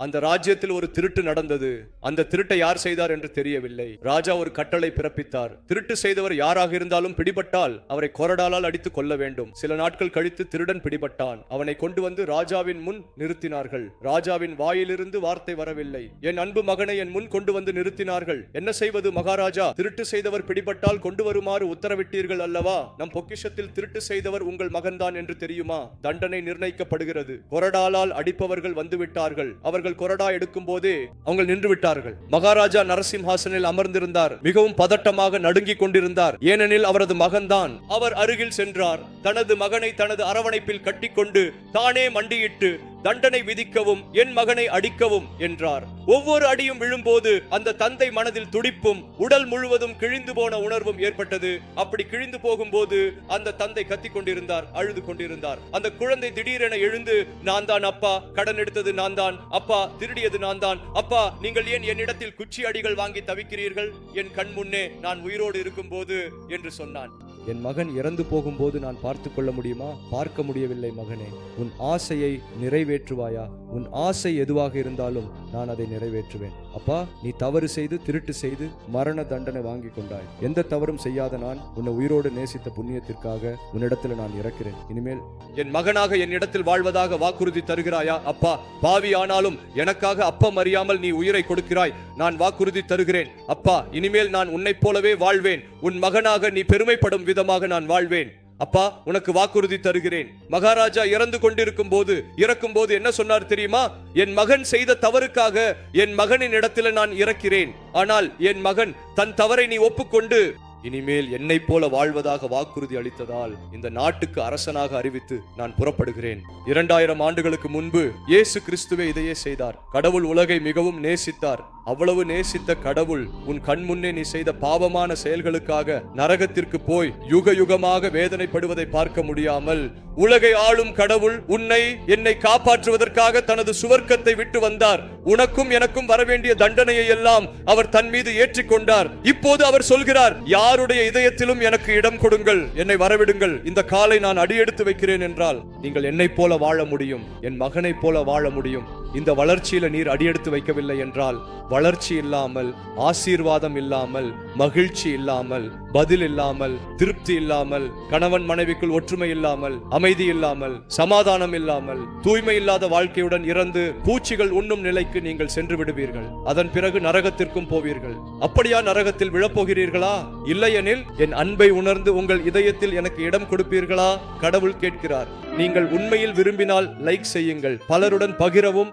அந்த ராஜ்யத்தில் ஒரு திருட்டு நடந்தது. அந்த திருட்டை யார் செய்தார் என்று தெரியவில்லை. ராஜா ஒரு கட்டளை பிறப்பித்தார். திருட்டு செய்தவர் யாராக இருந்தாலும் பிடிபட்டால் அவரை கொரடாலால் அடித்து கொள்ள வேண்டும். சில நாட்கள் கழித்து திருடன் பிடிபட்டான். அவனை கொண்டு வந்து ராஜாவின் முன் நிறுத்தினார்கள். ராஜாவின் வாயிலிருந்து வார்த்தை வரவில்லை. என் அன்பு மகனை என் முன் கொண்டு வந்து நிறுத்தினார்கள். என்ன செய்வது மகாராஜா? திருட்டு செய்தவர் பிடிபட்டால் கொண்டு வருமாறு உத்தரவிட்டீர்கள் அல்லவா? நம் பொக்கிஷத்தில் திருட்டு செய்தவர் உங்கள் மகன்தான் என்று தெரியுமா? தண்டனை நிர்ணயிக்கப்படுகிறது. கொரடாலால் அடிப்பவர்கள் வந்துவிட்டார்கள். அவர்கள் கொரடா எடுக்கும் போதே அவங்க நின்று விட்டார்கள். மகாராஜா நரசிம்ஹாசனில் அமர்ந்திருந்தார். மிகவும் பதட்டமாக நடுங்கிக் கொண்டிருந்தார். ஏனெனில் அவரது மகன்தான். அவர் அருகில் சென்றார். தனது மகனை தனது அரவணைப்பில் கட்டிக்கொண்டு தானே மண்டியிட்டு தண்டனை விதிக்கவும் என் மகனை அடிக்கவும் என்றார். ஒவ்வொரு அடியும் விழும்போது அந்த தந்தை மனதில் துடிப்பும் உடல் முழுவதும் கிழிந்து போன உணர்வும் ஏற்பட்டது. அப்படி கிழிந்து போகும்போது அந்த தந்தை கத்திக் கொண்டிருந்தார், அழுது கொண்டிருந்தார். அந்த குழந்தை திடீரென எழுந்து, நான் தான் அப்பா, கடன் எடுத்தது நான் தான் அப்பா, திருடியது நான் தான் அப்பா, நீங்கள் ஏன் என்னிடத்தில் குச்சி அடிகள் வாங்கி தவிக்கிறீர்கள்? என் கண் முன்னே நான் உயிரோடு இருக்கும் போது என்று சொன்னான். என் மகன் இறந்து போகும்போது நான் பார்த்து கொள்ள முடியுமா? பார்க்க முடியவில்லை மகனே. உன் ஆசையை நிறைவேற்றுவாயா? உன் ஆசை எதுவாக இருந்தாலும் நான் அதை நிறைவேற்றுவேன். அப்பா, நீ தவறு செய்து திருட்டு செய்து மரண தண்டனை வாங்கி கொண்டாய். எந்த தவறும் செய்யாத நான் உன்னை உயிரோடு நேசித்த புண்ணியத்திற்காக உன்னிடத்தில் நான் இறக்கிறேன். இனிமேல் என் மகனாக என்னிடத்தில் வாழ்வதாக வாக்குறுதி தருகிறாயா? அப்பா, பாவி ஆனாலும் எனக்காக அப்பம் அறியாமல் நீ உயிரை கொடுக்கிறாய். நான் வாக்குறுதி தருகிறேன் அப்பா, இனிமேல் நான் உன்னைப் போலவே வாழ்வேன். உன் மகனாக நீ பெருமைப்படும் விதமாக நான் வாழ்வேன். அப்பா, உனக்கு வாக்குறுதி தருகிறேன். மகாராஜா இறக்கும் போது என்ன சொன்னார் தெரியுமா? என் மகன் செய்த தவறுக்காக என் மகனின் இடத்துல நான் இறக்கிறேன். ஆனால் என் மகன் தன் தவறை நீ ஒப்புக்கொண்டு இனிமேல் என்னை போல வாழ்வதாக வாக்குறுதி அளித்ததால் இந்த நாட்டுக்கு அரசனாக அறிவித்து நான் புறப்படுகிறேன். 2000 ஆண்டுகளுக்கு முன்பு இயேசு கிறிஸ்துவே இதையே செய்தார். கடவுள் உலகை மிகவும் நேசித்தார். அவ்வளவு நேசித்த கடவுள் உன் கண் முன்னே நீ செய்த பாவமான செயல்களுக்காக நரகத்திற்கு போய் யுக யுகமாக வேதனைப்படுவதை பார்க்க முடியாமல் உலகை ஆளும் கடவுள் உன்னை என்னை காப்பாற்றுவதற்காக தனது சுவர்க்கத்தை விட்டு வந்தார். உனக்கும் எனக்கும் வரவேண்டிய தண்டனையை எல்லாம் அவர் தன் மீது ஏற்றிக்கொண்டார். இப்போது அவர் சொல்கிறார், யாருடைய இதயத்திலும் எனக்கு இடம் கொடுங்கள், என்னை வரவிடுங்கள். இந்த காலை நான் அடியெடுத்து வைக்கிறேன் என்றால் நீங்கள் என்னை போல வாழ முடியும், என் மகனை போல வாழ முடியும். இந்த வளர்ச்சியில நீர் அடியெடுத்து வைக்கவில்லை என்றால் வளர்ச்சி இல்லாமல், ஆசீர்வாதம் இல்லாமல், மகிழ்ச்சி இல்லாமல், பதில் இல்லாமல், திருப்தி இல்லாமல், கணவன் மனைவிக்குள் ஒற்றுமை இல்லாமல், அமைதி இல்லாமல், சமாதானம் இல்லாமல், தூய்மை இல்லாத வாழ்க்கையுடன் இறந்து பூச்சிகள் உண்ணும் நிலைக்கு நீங்கள் சென்று விடுவீர்கள். அதன் பிறகு நரகத்திற்கும் போவீர்கள். அப்படியா நரகத்தில் விழப்போகிறீர்களா? இல்லையெனில் என் அன்பை உணர்ந்து உங்கள் இதயத்தில் எனக்கு இடம் கொடுப்பீர்களா? கடவுள் கேட்கிறார். நீங்கள் உண்மையில் விரும்பினால் லைக் செய்யுங்கள், பலருடன் பகிரவும்.